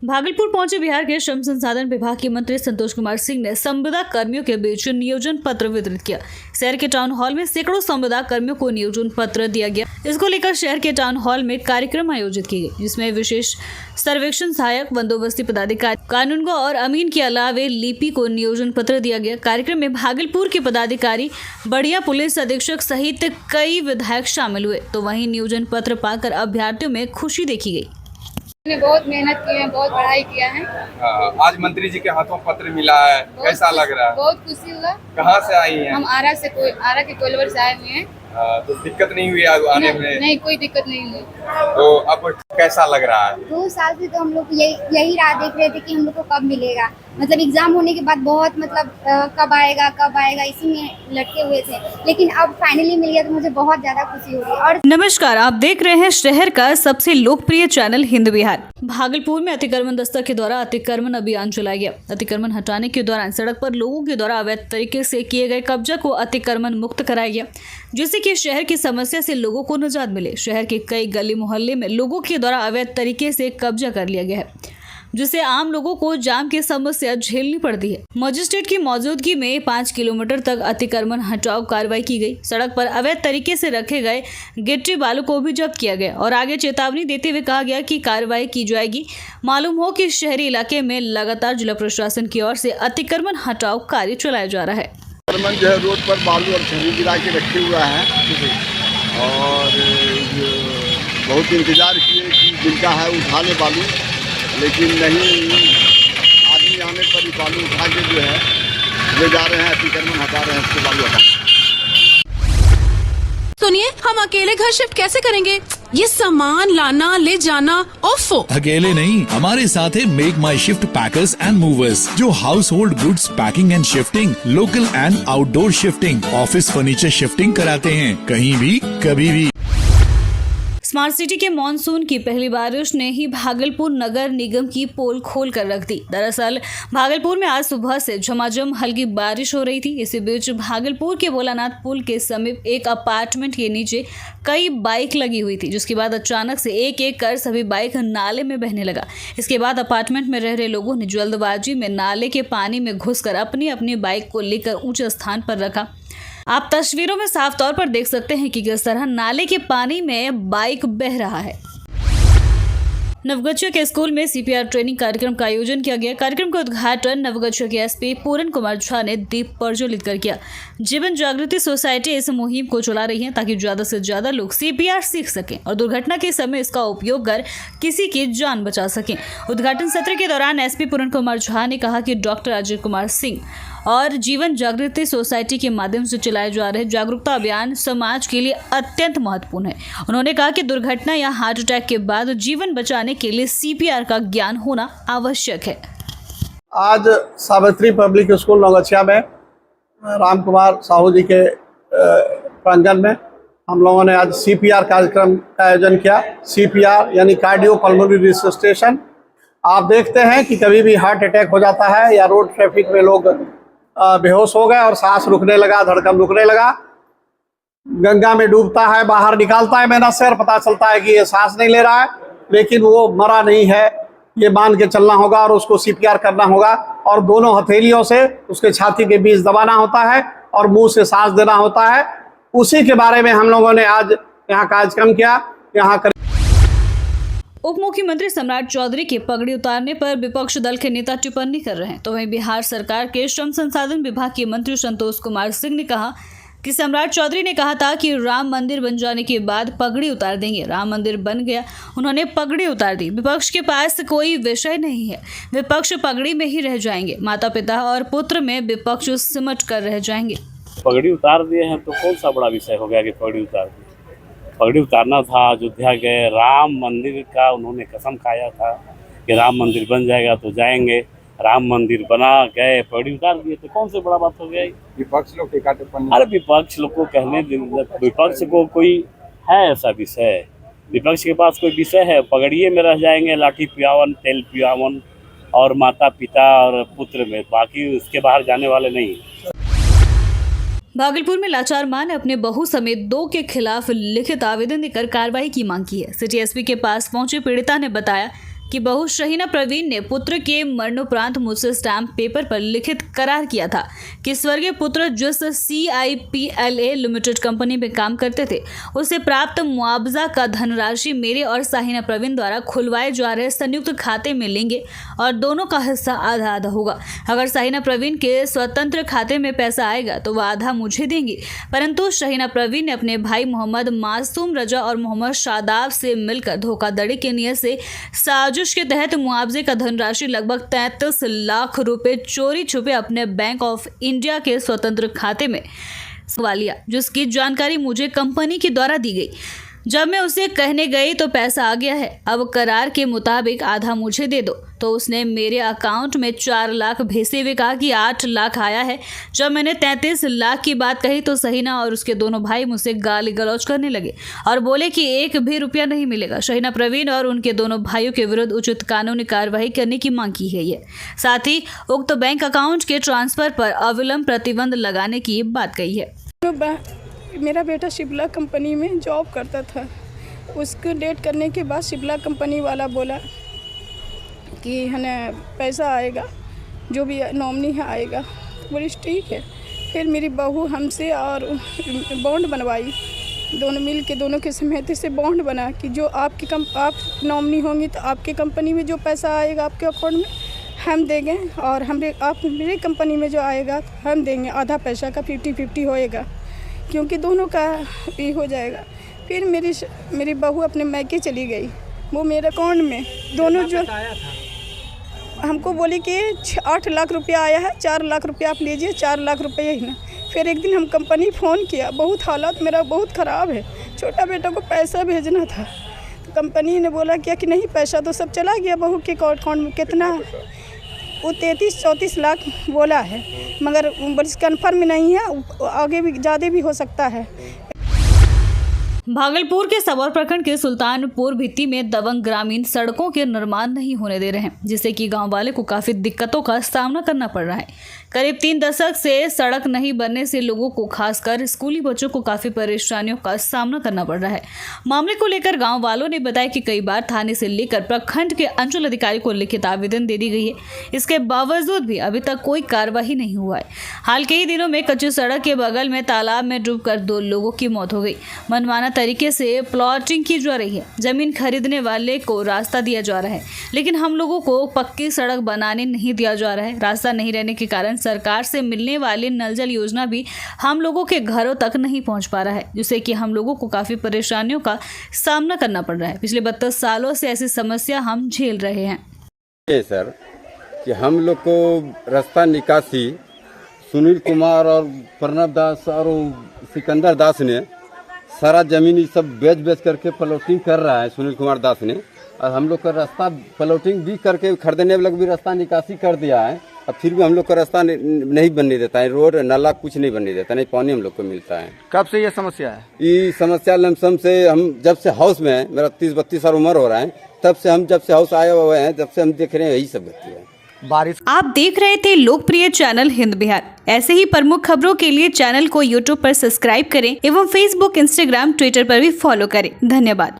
भागलपुर पहुंचे बिहार के श्रम संसाधन विभाग के मंत्री संतोष कुमार सिंह ने संविदा कर्मियों के बीच नियोजन पत्र वितरित किया। शहर के टाउन हॉल में सैकड़ों संविदा कर्मियों को नियोजन पत्र दिया गया। इसको लेकर शहर के टाउन हॉल में कार्यक्रम आयोजित किए गए, जिसमें विशेष सर्वेक्षण सहायक, बंदोबस्ती पदाधिकारी, कानूनगो और अमीन के अलावे लिपि को नियोजन पत्र दिया गया। कार्यक्रम में भागलपुर के पदाधिकारी, बढ़िया पुलिस अधीक्षक सहित कई विधायक शामिल हुए। तो वहीं नियोजन पत्र पाकर अभ्यर्थियों में खुशी देखी गई। ने बहुत मेहनत की है, बहुत पढ़ाई किया है। आज मंत्री जी के हाथों पत्र मिला है, कैसा लग रहा है? बहुत खुशी हुआ। कहाँ से आई हैं? हम आरा के कोइलवर से आए हुए हैं। तो दिक्कत नहीं हुई आने में? नहीं, कोई दिक्कत नहीं हुई। तो अब कैसा लग रहा है? 2 साल से तो हम लोग यही राह देख रहे थे कि हम लोग को कब मिलेगा। मतलब एग्जाम होने के बाद बहुत कब आएगा इसी में लटके हुए थे, लेकिन अब फाइनली मिल गया तो मुझे बहुत ज्यादा खुशी हो रही है। और नमस्कार, आप देख रहे हैं शहर का सबसे लोकप्रिय चैनल हिंद बिहार। भागलपुर में अतिक्रमण दस्ता के द्वारा अतिक्रमण अभियान चलाया गया। अतिक्रमण हटाने के दौरान सड़क पर लोगों के द्वारा अवैध तरीके से किए गए कब्जा को अतिक्रमण मुक्त कराया गया, जिससे कि शहर की समस्या से लोगों को निजात मिले। शहर के कई गली मोहल्ले में लोगों के द्वारा अवैध तरीके से कब्जा कर लिया गया है, जिससे आम लोगों को जाम की समस्या झेलनी पड़ती है। मजिस्ट्रेट की मौजूदगी में 5 किलोमीटर तक अतिक्रमण हटाओ कार्रवाई की गई। सड़क पर अवैध तरीके से रखे गए गिट्टी बालू को भी जब्त किया गया और आगे चेतावनी देते हुए कहा गया कि कार्रवाई की जाएगी। मालूम हो कि शहरी इलाके में लगातार जिला प्रशासन की ओर से अतिक्रमण हटाओ कार्य चलाया जा रहा है। अतिक्रमण जो है रोड पर बालू और छन्नी गिरा के रखे हुआ है और बहुत इंतजार किए कि जिनका है उठा ले बालू, लेकिन नहीं, आदमी आने पर ही बालू उठा के जो है ले जा रहे हैं, अतिक्रमण हटा रहे हैं, उसके बालू हटा। सुनिए, हम अकेले घर शिफ्ट कैसे करेंगे? ये सामान लाना ले जाना, ओफो। अकेले नहीं, हमारे साथ है make my shift packers and movers, जो household goods packing and shifting, local and outdoor shifting, office furniture shifting कराते हैं, कहीं भी कभी भी। स्मार्ट सिटी के मानसून की पहली बारिश ने ही भागलपुर नगर निगम की पोल खोल कर रख दी। दरअसल भागलपुर में आज सुबह से झमाझम हल्की बारिश हो रही थी। इसी बीच भागलपुर के भोलानाथ पुल के समीप एक अपार्टमेंट के नीचे कई बाइक लगी हुई थी, जिसके बाद अचानक से एक एक कर सभी बाइक नाले में बहने लगा। इसके बाद अपार्टमेंट में रह रहे लोगों ने जल्दबाजी में नाले के पानी में घुसकर अपनी अपनी बाइक को लेकर ऊंचे स्थान पर रखा। आप तस्वीरों में साफ तौर पर देख सकते हैं कि किस तरह नाले के पानी में बाइक बह रहा है। नवगछिया के स्कूल में सीपीआर ट्रेनिंग कार्यक्रम का आयोजन किया गया। कार्यक्रम का उद्घाटन नवगछिया के एसपी पूरन कुमार झा ने दीप प्रज्वलित कर किया। जीवन जागृति सोसाइटी इस मुहिम को चला रही है ताकि ज्यादा से ज्यादा लोग सीपीआर सीख सकें और दुर्घटना के समय इसका उपयोग कर किसी की जान बचा सकें। उद्घाटन सत्र के दौरान एसपी पूरन कुमार झा ने कहा कि डॉक्टर अजय कुमार सिंह और जीवन जागृति सोसाइटी के माध्यम से चलाए जा रहे जागरूकता अभियान समाज के लिए अत्यंत महत्वपूर्ण है। उन्होंने कहा कि दुर्घटना या हार्ट अटैक के बाद जीवन बचाने के लिए सीपीआर का ज्ञान होना आवश्यक है। आज सावित्री पब्लिक स्कूल नवगछिया में राम कुमार साहू जी के प्रांगण में हम लोगों ने आज सीपीआर कार्यक्रम का आयोजन किया। सीपीआर यानी कार्डियो पल्मोनरी रिससिटेशन। आप देखते हैं कि कभी भी हार्ट अटैक हो जाता है या रोड ट्रैफिक में लोग बेहोश हो गए और सांस रुकने लगा, धड़कन रुकने लगा, गंगा में डूबता है, बाहर निकालता है मेहनत से और पता चलता है कि ये सांस नहीं ले रहा है, लेकिन वो मरा नहीं है, ये मान के चलना होगा और उसको सीपीआर करना होगा और दोनों हथेलियों से उसके छाती के बीच दबाना होता है और मुंह से सांस देना होता है। उसी के बारे में हम लोगों ने आज यहाँ कार्यक्रम किया। यहाँ उप मुख्यमंत्री सम्राट चौधरी के पगड़ी उतारने पर विपक्ष दल के नेता टिप्पणी कर रहे हैं। तो वहीं बिहार सरकार के श्रम संसाधन विभाग के मंत्री संतोष कुमार सिंह ने कहा कि सम्राट चौधरी ने कहा था कि राम मंदिर बन जाने के बाद पगड़ी उतार देंगे। राम मंदिर बन गया, उन्होंने पगड़ी उतार दी। विपक्ष के पास कोई विषय नहीं है, विपक्ष पगड़ी में ही रह जाएंगे। माता पिता और पुत्र में विपक्ष सिमट कर रह जाएंगे। पगड़ी उतार दिए हैं तो कौन सा बड़ा विषय हो गया कि पगड़ी उतार दी? पगड़ी उतारना था, अयोध्या गए, राम मंदिर का उन्होंने कसम खाया था कि राम मंदिर बन जाएगा तो जाएंगे। राम मंदिर बना, गए, पगड़ी उतार दिए तो कौन सी बड़ा बात हो गया? विपक्ष लोग टीका टिप्पणी। अरे विपक्ष लोग को कहने, विपक्ष को कोई है ऐसा विषय? विपक्ष के पास कोई विषय है? पगड़िए में रह जाएंगे, लाठी पियावन, तेल पियावन और माता पिता और पुत्र में, बाकी उसके बाहर जाने वाले नहीं। भागलपुर में लाचार मां ने अपने बहू समेत 2 के खिलाफ लिखित आवेदन देकर कार्रवाई की मांग की है। सिटी एसपी के पास पहुंचे पीड़िता ने बताया कि बहू शहीना प्रवीण ने पुत्र के मरणोपरांत मुझसे स्टैम्प पेपर पर लिखित करार किया था कि स्वर्गीय पुत्र जिस CIPLA लिमिटेड कंपनी में काम करते थे उसे प्राप्त मुआवजा का धनराशि मेरे और शाहीना प्रवीण द्वारा खुलवाए जा रहे संयुक्त खाते में लेंगे और दोनों का हिस्सा आधा आधा होगा। अगर शाहीना प्रवीण के स्वतंत्र खाते में पैसा आएगा तो वह आधा मुझे देंगी, परंतु शहीना प्रवीण ने अपने भाई मोहम्मद मासूम रजा और मोहम्मद शादाब से मिलकर धोखाधड़ी के नियत से साजिश के तहत मुआवजे का धनराशि लगभग 33 लाख रुपए चोरी छुपे अपने बैंक ऑफ इंडिया के स्वतंत्र खाते में सवा लिया, जिसकी जानकारी मुझे कंपनी के द्वारा दी गई। जब मैं उसे कहने गई तो पैसा आ गया है, अब करार के मुताबिक आधा मुझे दे दो, तो उसने मेरे अकाउंट में 4 लाख भेजते हुए कहा कि 8 लाख आया है। जब मैंने 33 लाख की बात कही तो शहीना और उसके दोनों भाई मुझसे गाली गलौज करने लगे और बोले कि 1 भी रुपया नहीं मिलेगा। शहीना प्रवीण और उनके दोनों भाइयों के विरुद्ध उचित कानूनी कार्रवाई करने की मांग की गई है। साथ ही उक्त बैंक अकाउंट के ट्रांसफर पर अविलंब प्रतिबंध लगाने की बात कही है। मेरा बेटा शिप्ला कंपनी में जॉब करता था। उसको डेट करने के बाद शिप्ला कंपनी वाला बोला कि है ना पैसा आएगा, जो भी नॉमिनी है आएगा। बोली ठीक है। फिर मेरी बहू हमसे और बॉन्ड बनवाई, दोनों मिल के दोनों के सहमति से बॉन्ड बना कि जो आप नॉमिनी होंगी तो आपके कंपनी में जो पैसा आएगा आपके अकाउंट में हम देंगे और मेरे कंपनी में जो आएगा हम देंगे। आधा पैसा का 50-50 होएगा, क्योंकि दोनों का ये हो जाएगा। फिर मेरी बहू अपने मैके चली गई, वो मेरे अकाउंट में दोनों जो हमको बोली कि 8 लाख रुपया आया है, 4 लाख रुपया आप लीजिए, 4 लाख रुपये ही ना। फिर एक दिन हम कंपनी फ़ोन किया, बहुत हालात मेरा बहुत ख़राब है, छोटा बेटा को पैसा भेजना था। तो कंपनी ने बोला क्या कि नहीं पैसा तो सब चला गया, बहू के अकाउंट में कितना वो 33-34 लाख बोला है, मगर बस कन्फर्म नहीं है, आगे भी ज़्यादा भी हो सकता है। भागलपुर के सबौर प्रखंड के सुल्तानपुर भित्ती में दबंग ग्रामीण सड़कों के निर्माण नहीं होने दे रहे हैं, जिससे कि गांव वाले को काफी दिक्कतों का सामना करना पड़ रहा है। करीब 3 दशक से सड़क नहीं बनने से लोगों को, खासकर स्कूली बच्चों को काफी परेशानियों का सामना करना पड़ रहा है। मामले को लेकर गांव वालों ने बताया कि कई बार थाने से लेकर प्रखंड के अंचल अधिकारी को लिखित आवेदन दे दी गई है, इसके बावजूद भी अभी तक कोई कार्रवाई नहीं हुआ है। हाल के ही दिनों में कच्ची सड़क के बगल में तालाब में डूबकर 2 लोगों की मौत हो गई। मनमाना तरीके से प्लॉटिंग की जा रही है, जमीन खरीदने वाले को रास्ता दिया जा रहा है, लेकिन हम लोगों को पक्की सड़क बनाने नहीं दिया जा रहा है। रास्ता नहीं रहने के कारण सरकार से मिलने वाली नल जल योजना भी हम लोगों के घरों तक नहीं पहुंच पा रहा है, जिससे कि हम लोगों को काफी परेशानियों का सामना करना पड़ रहा है। पिछले 32 सालों से ऐसी समस्या हम झेल रहे हैं। सर कि हम लोग को रास्ता निकासी सुनील कुमार और प्रणब दास और सिकंदर दास ने सारा जमीन सब बेच करके प्लॉटिंग कर रहा है सुनील कुमार दास ने, और हम लोग का रास्ता प्लॉटिंग भी करके खरीदने वाले भी रास्ता निकासी कर दिया है, अब फिर भी हम लोग का रास्ता नहीं बनने देता है, रोड नाला कुछ नहीं बनने देता, नहीं पानी हम लोग को मिलता है। कब से ये समस्या है? ये समस्या लमसम से हम जब से हाउस में है, मेरा 30-32 साल उम्र हो रहा है, तब से हम जब से हाउस आए हुए हैं जब से हम देख रहे हैं यही सब गति है। बारिश। आप देख रहे थे लोकप्रिय चैनल हिंद बिहार। ऐसे ही प्रमुख खबरों के लिए चैनल को यूट्यूब पर सब्सक्राइब करें एवं फेसबुक, इंस्टाग्राम, ट्विटर पर भी फॉलो करें। धन्यवाद।